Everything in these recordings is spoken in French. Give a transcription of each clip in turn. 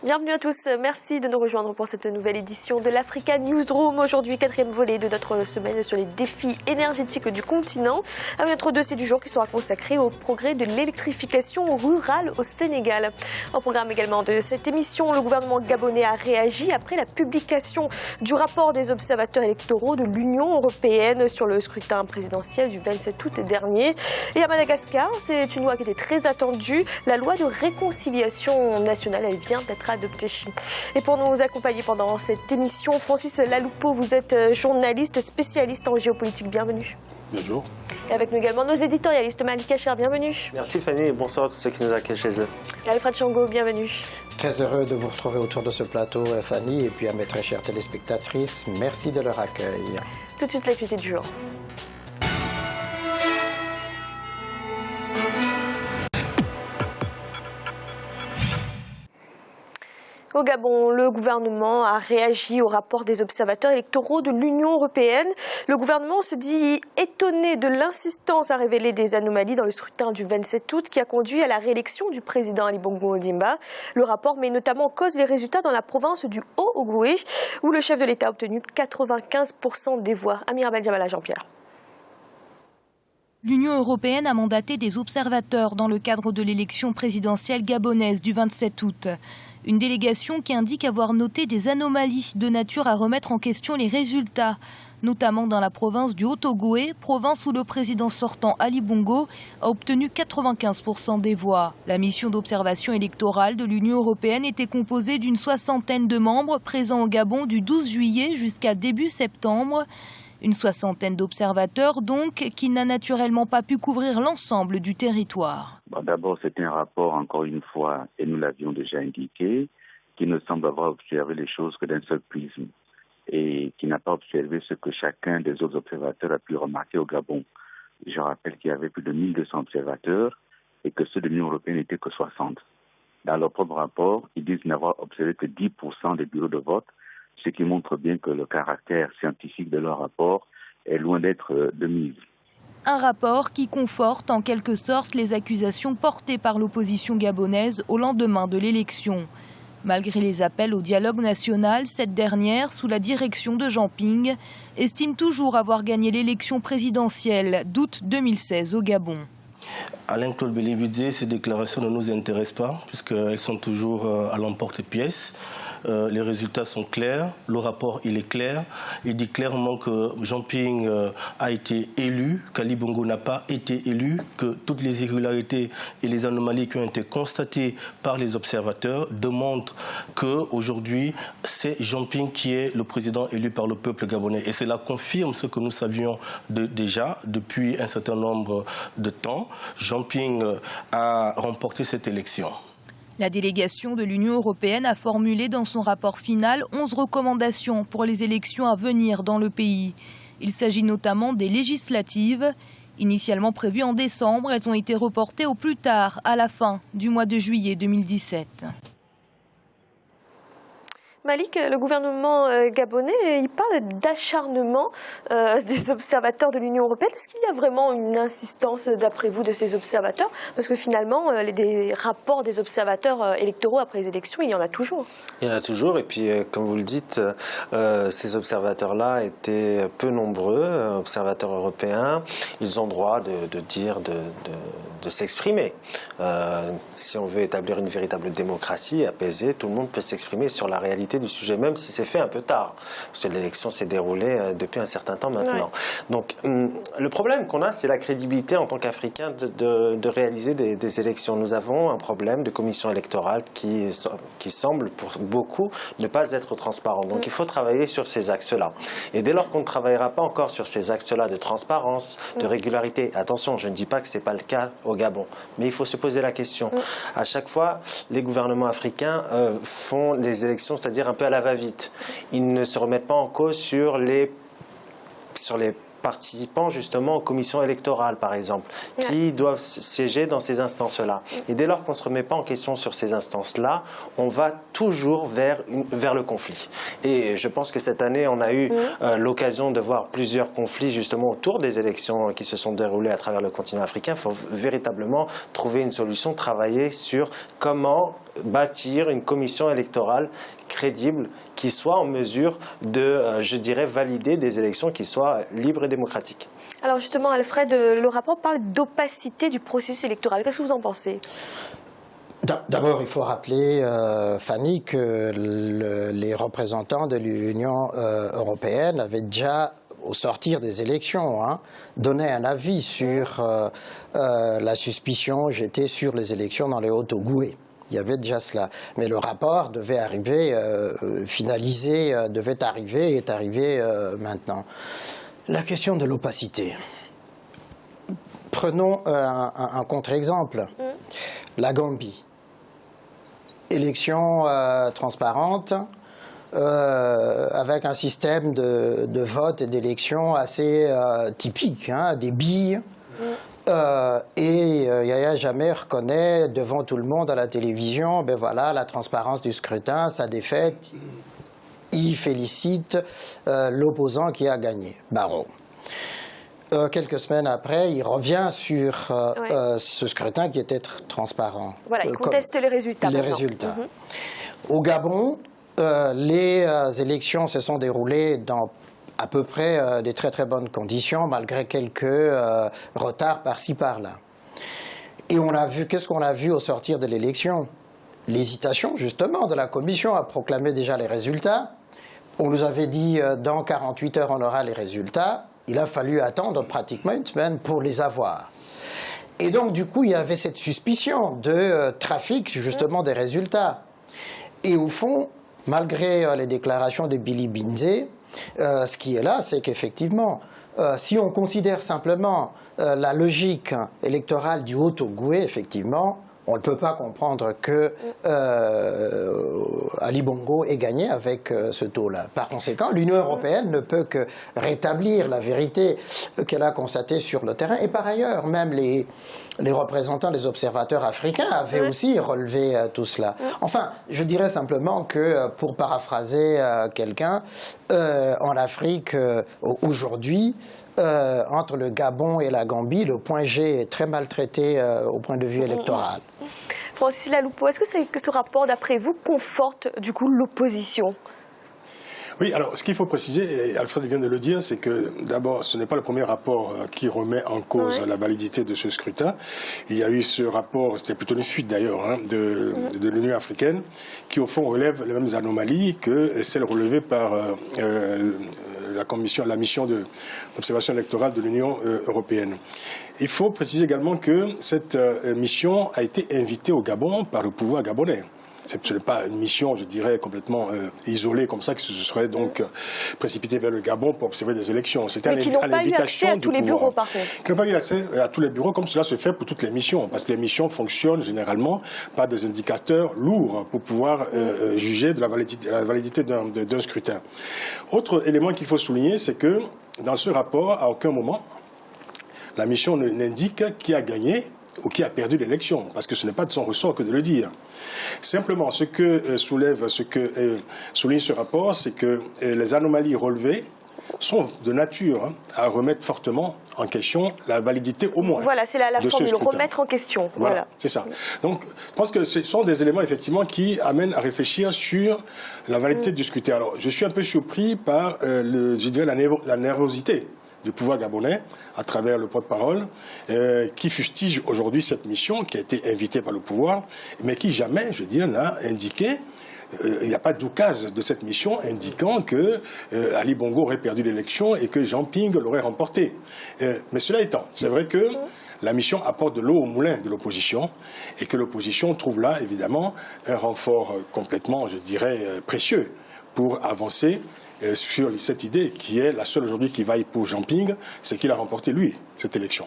Bienvenue à tous, merci de nous rejoindre pour cette nouvelle édition de l'Africa Newsroom. Aujourd'hui, 4e volet de notre semaine sur les défis énergétiques du continent, avec notre dossier du jour qui sera consacré au progrès de l'électrification rurale au Sénégal. Au programme également de cette émission, le gouvernement gabonais a réagi après la publication du rapport des observateurs électoraux de l'Union européenne sur le scrutin présidentiel du 27 août dernier. Et à Madagascar, c'est une loi qui était très attendue, la loi de réconciliation nationale, elle vient d'être adopté. Et pour nous accompagner pendant cette émission, Francis Laloupeau, vous êtes journaliste spécialiste en géopolitique. Bienvenue. Bonjour. Et avec nous également nos éditorialistes. Malik Acher, bienvenue. Merci Fanny et bonsoir à tous ceux qui nous accueillent chez eux. Et Alfred Chango, bienvenue. Très heureux de vous retrouver autour de ce plateau, Fanny, et puis à mes très chères téléspectatrices, merci de leur accueil. Tout de suite l'actualité du jour. Au Gabon, le gouvernement a réagi au rapport des observateurs électoraux de l'Union européenne. Le gouvernement se dit étonné de l'insistance à révéler des anomalies dans le scrutin du 27 août qui a conduit à la réélection du président Ali Bongo Ondimba. Le rapport met notamment en cause les résultats dans la province du Haut-Ogooué, où le chef de l'État a obtenu 95% des voix. Amir Abel-Diamala, Jean-Pierre. L'Union européenne a mandaté des observateurs dans le cadre de l'élection présidentielle gabonaise du 27 août. Une délégation qui indique avoir noté des anomalies de nature à remettre en question les résultats, notamment dans la province du Haut-Ogooué, province où le président sortant Ali Bongo a obtenu 95% des voix. La mission d'observation électorale de l'Union européenne était composée d'une 60aine de membres présents au Gabon du 12 juillet jusqu'à début septembre. Une 60aine d'observateurs, donc, qui n'a naturellement pas pu couvrir l'ensemble du territoire. D'abord, c'est un rapport, encore une fois, et nous l'avions déjà indiqué, qui ne semble avoir observé les choses que d'un seul prisme et qui n'a pas observé ce que chacun des autres observateurs a pu remarquer au Gabon. Je rappelle qu'il y avait plus de 1200 observateurs et que ceux de l'Union européenne n'étaient que 60. Dans leur propre rapport, ils disent n'avoir observé que 10% des bureaux de vote, ce qui montre bien que le caractère scientifique de leur rapport est loin d'être de mise. Un rapport qui conforte en quelque sorte les accusations portées par l'opposition gabonaise au lendemain de l'élection. Malgré les appels au dialogue national, cette dernière, sous la direction de Jean Ping, estime toujours avoir gagné l'élection présidentielle d'août 2016 au Gabon. Alain-Claude Belébudé, ces déclarations ne nous intéressent pas, puisqu'elles sont toujours à l'emporte-pièce. Les résultats sont clairs, le rapport il est clair. Il dit clairement que Jean Ping a été élu, qu'Ali Bongo n'a pas été élu, que toutes les irrégularités et les anomalies qui ont été constatées par les observateurs démontrent qu'aujourd'hui, c'est Jean Ping qui est le président élu par le peuple gabonais. Et cela confirme ce que nous savions déjà depuis un certain nombre de temps. Jean Ping a remporté cette élection. La délégation de l'Union européenne a formulé dans son rapport final 11 recommandations pour les élections à venir dans le pays. Il s'agit notamment des législatives. Initialement prévues en décembre, elles ont été reportées au plus tard, à la fin du mois de juillet 2017. Malik, le gouvernement gabonais, il parle d'acharnement des observateurs de l'Union européenne. Est-ce qu'il y a vraiment une insistance, d'après vous, de ces observateurs? Parce que finalement, des rapports des observateurs électoraux après les élections, il y en a toujours. Il y en a toujours, et puis comme vous le dites, ces observateurs-là étaient peu nombreux, observateurs européens. Ils ont droit de dire, de s'exprimer. Si on veut établir une véritable démocratie apaisée, tout le monde peut s'exprimer sur la réalité du sujet, même si c'est fait un peu tard, parce que l'élection s'est déroulée depuis un certain temps maintenant. Ouais. Donc, le problème qu'on a, c'est la crédibilité en tant qu'Africains de réaliser des élections. Nous avons un problème de commission électorale qui semble, pour beaucoup, ne pas être transparent. Donc, il faut travailler sur ces axes-là. Et dès lors qu'on ne travaillera pas encore sur ces axes-là de transparence, de régularité, attention, je ne dis pas que ce n'est pas le cas au Gabon, mais il faut se poser la question. À chaque fois, les gouvernements africains font les élections, c'est-à-dire un peu à la va-vite. Ils ne se remettent pas en cause sur les participant justement aux commissions électorales, par exemple, qui doivent siéger dans ces instances-là. Et dès lors qu'on ne se remet pas en question sur ces instances-là, on va toujours vers le conflit. Et je pense que cette année, on a eu l'occasion de voir plusieurs conflits justement autour des élections qui se sont déroulées à travers le continent africain. Il faut véritablement trouver une solution, travailler sur comment bâtir une commission électorale crédible qui soit en mesure de, je dirais, valider des élections qui soient libres et démocratiques. Alors justement, Alfred, le rapport parle d'opacité du processus électoral. Qu'est-ce que vous en pensez ? D'abord, il faut rappeler, Fanny, que les représentants de l'Union européenne avaient déjà, au sortir des élections, donné un avis sur la suspicion jetée sur les élections dans les Hautes-Ogooué. Il y avait déjà cela. Mais le rapport devait arriver, finalisé, devait arriver et est arrivé maintenant. La question de l'opacité. Prenons un contre-exemple. La Gambie. Élection transparente, avec un système de vote et d'élection assez typique, des billes. Et Yahya Jammeh reconnaît devant tout le monde à la télévision, ben voilà, la transparence du scrutin, sa défaite. Il félicite l'opposant qui a gagné, Barrow. Quelques semaines après, il revient sur ce scrutin qui était transparent. Voilà, il conteste les résultats. Au Gabon, les élections se sont déroulées dans à peu près des très très bonnes conditions, malgré quelques retards par-ci par-là. Et on a vu, qu'est-ce qu'on a vu au sortir de l'élection? L'hésitation, justement, de la Commission à proclamer déjà les résultats. On nous avait dit, dans 48 heures, on aura les résultats. Il a fallu attendre pratiquement une semaine pour les avoir. Et donc, du coup, il y avait cette suspicion de trafic, justement, des résultats. Et au fond, malgré les déclarations de Billy Binze, ce qui est là, c'est qu'effectivement, si on considère simplement la logique électorale du Haut-Ogooué, effectivement, on ne peut pas comprendre que Ali Bongo ait gagné avec ce taux-là. Par conséquent, l'Union européenne ne peut que rétablir la vérité qu'elle a constatée sur le terrain. Et par ailleurs, même les représentants, les observateurs africains avaient aussi relevé tout cela. Enfin, je dirais simplement que, pour paraphraser quelqu'un, en Afrique, aujourd'hui, entre le Gabon et la Gambie, le point G est très maltraité au point de vue électoral. Francis Laloupo, est-ce que ce rapport, d'après vous, conforte du coup l'opposition ? Oui, alors ce qu'il faut préciser, et Alfred vient de le dire, c'est que d'abord, ce n'est pas le premier rapport qui remet en cause la validité de ce scrutin. Il y a eu ce rapport, c'était plutôt une suite d'ailleurs, de l'Union africaine, qui au fond relève les mêmes anomalies que celles relevées par la mission d'observation électorale de l'Union européenne. Il faut préciser également que cette mission a été invitée au Gabon par le pouvoir gabonais. Ce n'est pas une mission, je dirais, complètement isolée comme ça, qui se serait donc précipitée vers le Gabon pour observer des élections. C'était à l'invitation du pouvoir. Qui n'ont pas eu accès à tous les bureaux, par contre. Qui n'ont pas eu accès à tous les bureaux, comme cela se fait pour toutes les missions. Parce que les missions fonctionnent généralement par des indicateurs lourds pour pouvoir juger de la validité d'un scrutin. Autre élément qu'il faut souligner, c'est que dans ce rapport, à aucun moment, la mission n'indique qui a gagné ou qui a perdu l'élection, parce que ce n'est pas de son ressort que de le dire. Simplement, ce que souligne ce rapport, c'est que les anomalies relevées sont de nature à remettre fortement en question la validité au moins. Voilà, c'est la formule, remettre en question. Voilà. C'est ça. Donc, je pense que ce sont des éléments effectivement qui amènent à réfléchir sur la validité du scrutin. Alors, je suis un peu surpris par, je dirais, la nervosité du pouvoir gabonais à travers le porte-parole qui fustige aujourd'hui cette mission qui a été invitée par le pouvoir, mais qui jamais, je veux dire, n'a indiqué, il n'y a pas d'oukase de cette mission indiquant que Ali Bongo aurait perdu l'élection et que Jean Ping l'aurait remporté. Mais cela étant, c'est vrai que la mission apporte de l'eau au moulin de l'opposition et que l'opposition trouve là, évidemment, un renfort complètement, je dirais, précieux pour avancer sur cette idée qui est la seule aujourd'hui qui vaille pour Jean Ping, c'est qu'il a remporté, lui, cette élection.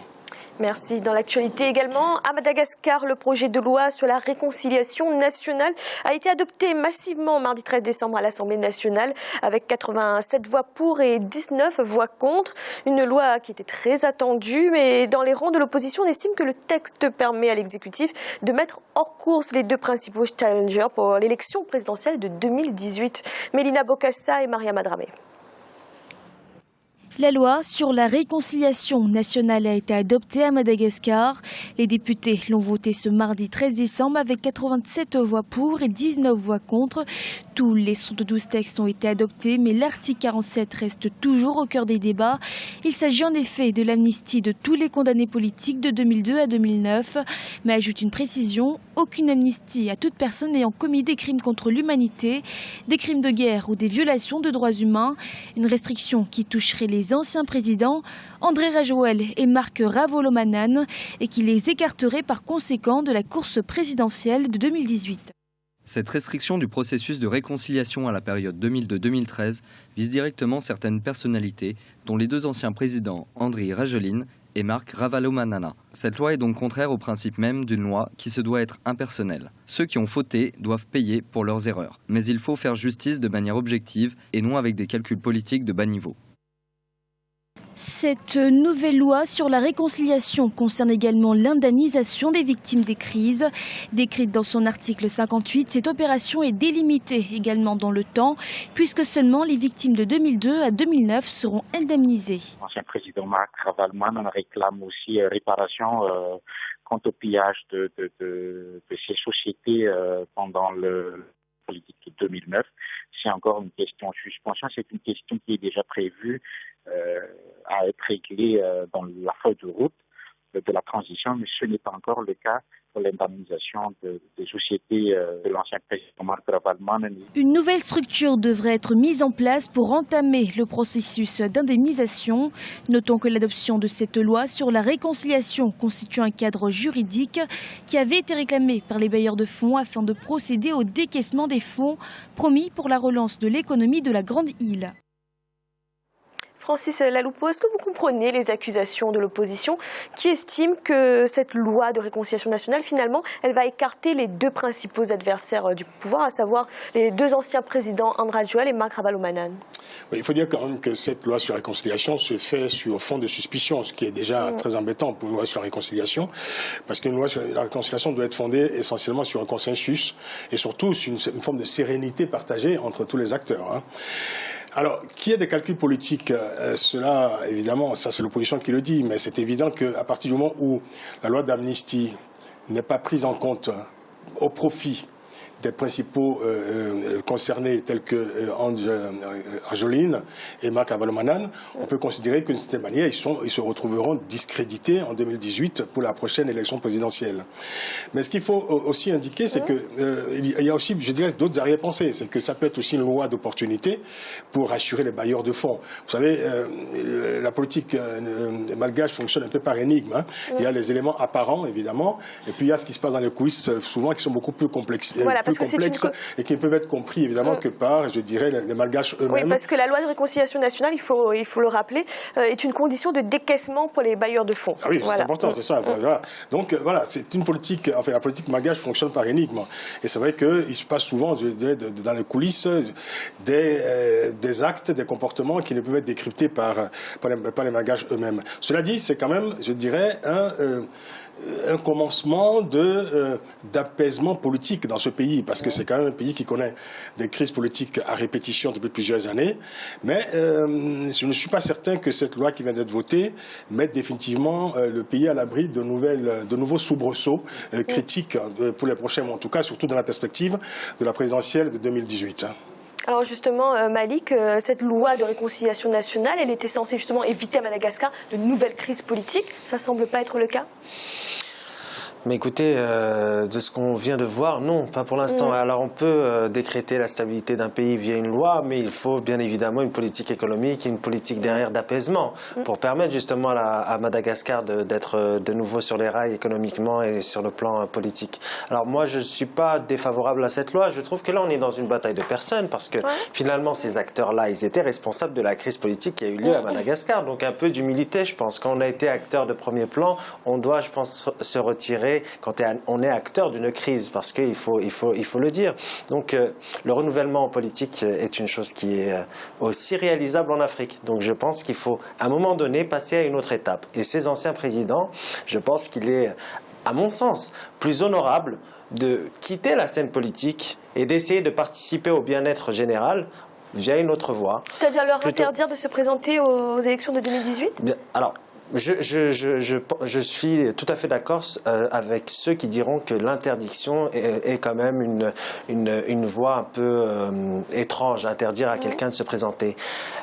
Merci. Dans l'actualité également, à Madagascar, le projet de loi sur la réconciliation nationale a été adopté massivement mardi 13 décembre à l'Assemblée nationale avec 87 voix pour et 19 voix contre. Une loi qui était très attendue, mais dans les rangs de l'opposition, on estime que le texte permet à l'exécutif de mettre hors course les deux principaux challengers pour l'élection présidentielle de 2018. Mélina Bokassa et Maria Madramé. La loi sur la réconciliation nationale a été adoptée à Madagascar. Les députés l'ont votée ce mardi 13 décembre avec 87 voix pour et 19 voix contre. Tous les 112 textes ont été adoptés, mais l'article 47 reste toujours au cœur des débats. Il s'agit en effet de l'amnistie de tous les condamnés politiques de 2002 à 2009, mais ajoute une précision, aucune amnistie à toute personne ayant commis des crimes contre l'humanité, des crimes de guerre ou des violations de droits humains. Une restriction qui toucherait les anciens présidents Andry Rajoelina et Marc Ravalomanana et qui les écarterait par conséquent de la course présidentielle de 2018. Cette restriction du processus de réconciliation à la période 2002-2013 vise directement certaines personnalités, dont les deux anciens présidents Andry Rajoelina et Marc Ravalomanana. Cette loi est donc contraire au principe même d'une loi qui se doit être impersonnelle. Ceux qui ont fauté doivent payer pour leurs erreurs. Mais il faut faire justice de manière objective et non avec des calculs politiques de bas niveau. Cette nouvelle loi sur la réconciliation concerne également l'indemnisation des victimes des crises. Décrite dans son article 58, cette opération est délimitée également dans le temps, puisque seulement les victimes de 2002 à 2009 seront indemnisées. L'ancien président Marc Ravalomanana réclame aussi réparation quant au pillage de ces sociétés pendant le politique de 2009. C'est encore une question de suspension, c'est une question qui est déjà prévue à être réglée dans la feuille de route de la transition, mais ce n'est pas encore le cas pour l'indemnisation des sociétés de l'ancien président Marc Ravalomanana. Une nouvelle structure devrait être mise en place pour entamer le processus d'indemnisation. Notons que l'adoption de cette loi sur la réconciliation constitue un cadre juridique qui avait été réclamé par les bailleurs de fonds afin de procéder au décaissement des fonds promis pour la relance de l'économie de la Grande Île. Francis Laloupo, est-ce que vous comprenez les accusations de l'opposition qui estime que cette loi de réconciliation nationale, finalement, elle va écarter les deux principaux adversaires du pouvoir, à savoir les deux anciens présidents Andry Rajoelina et Marc Ravalomanana? Oui, il faut dire quand même que cette loi sur la réconciliation se fait sur fond de suspicion, ce qui est déjà très embêtant pour une loi sur la réconciliation, parce qu'une loi sur la réconciliation doit être fondée essentiellement sur un consensus et surtout sur une forme de sérénité partagée entre tous les acteurs, hein. Alors, qu'il y ait des calculs politiques, cela, évidemment, ça c'est l'opposition qui le dit, mais c'est évident qu'à partir du moment où la loi d'amnistie n'est pas prise en compte au profit des principaux concernés tels que Andry Rajoelina et Marc Ravalomanana, on peut considérer qu'une certaine manière, ils se retrouveront discrédités en 2018 pour la prochaine élection présidentielle. Mais ce qu'il faut aussi indiquer, c'est qu'il y a aussi, je dirais, d'autres arrière-pensées. C'est que ça peut être aussi une loi d'opportunité pour rassurer les bailleurs de fonds. Vous savez, la politique malgache fonctionne un peu par énigme, hein. Il y a les éléments apparents, évidemment, et puis il y a ce qui se passe dans les coulisses, souvent, qui sont beaucoup plus complexes. Voilà, plus complexes et qui ne peuvent être compris évidemment que par, je dirais, les malgaches eux-mêmes. Oui, parce que la loi de réconciliation nationale, il faut le rappeler, est une condition de décaissement pour les bailleurs de fonds. Ah oui, voilà. C'est important, c'est ça. Voilà. Donc voilà, c'est une politique, enfin la politique malgache fonctionne par énigme. Et c'est vrai qu'il se passe souvent dans les coulisses des actes, des comportements qui ne peuvent être décryptés par les malgaches eux-mêmes. Cela dit, c'est quand même, je dirais, un commencement d'apaisement politique dans ce pays, parce que c'est quand même un pays qui connaît des crises politiques à répétition depuis plusieurs années. Mais je ne suis pas certain que cette loi qui vient d'être votée mette définitivement le pays à l'abri de nouveaux soubresauts critiques pour les prochains mois, en tout cas, surtout dans la perspective de la présidentielle de 2018. Alors justement, Malik, cette loi de réconciliation nationale, elle était censée justement éviter à Madagascar de nouvelles crises politiques. Ça ne semble pas être le cas ? Mais écoutez, de ce qu'on vient de voir, non, pas pour l'instant. Alors on peut décréter la stabilité d'un pays via une loi, mais il faut bien évidemment une politique économique et une politique derrière d'apaisement pour permettre justement à Madagascar d'être de nouveau sur les rails économiquement et sur le plan politique. Alors moi, je ne suis pas défavorable à cette loi. Je trouve que là, on est dans une bataille de personnes parce que finalement, ces acteurs-là, ils étaient responsables de la crise politique qui a eu lieu à Madagascar. Donc un peu d'humilité, je pense. Quand on a été acteur de premier plan, on doit, je pense, se retirer quand on est acteur d'une crise, parce qu'il faut le dire. Donc le renouvellement politique est une chose qui est aussi réalisable en Afrique. Donc je pense qu'il faut, à un moment donné, passer à une autre étape. Et ces anciens présidents, je pense qu'il est, à mon sens, plus honorable de quitter la scène politique et d'essayer de participer au bien-être général via une autre voie. C'est-à-dire leur interdire de se présenter aux élections de 2018 ? Alors, je suis tout à fait d'accord avec ceux qui diront que l'interdiction est quand même une voie un peu étrange, interdire à quelqu'un de se présenter.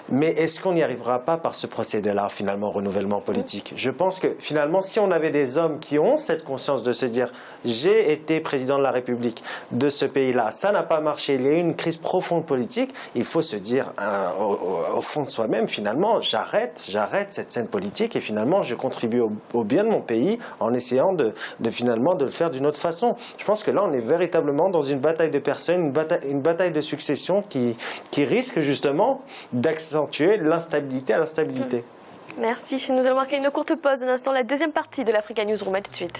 Mais est-ce qu'on n'y arrivera pas par ce procédé-là, finalement, renouvellement politique ? Je pense que, finalement, si on avait des hommes qui ont cette conscience de se dire « j'ai été président de la République de ce pays-là, ça n'a pas marché, il y a eu une crise profonde politique », il faut se dire au fond de soi-même, finalement, j'arrête cette scène politique et finalement, je contribue au bien de mon pays en essayant finalement de le faire d'une autre façon. Je pense que là, on est véritablement dans une bataille de personnes, une bataille de succession qui risque justement d'accentuer l'instabilité à l'instabilité. Merci. Nous allons marquer une courte pause. Un instant, la deuxième partie de l'Africa Newsroom. À tout de suite.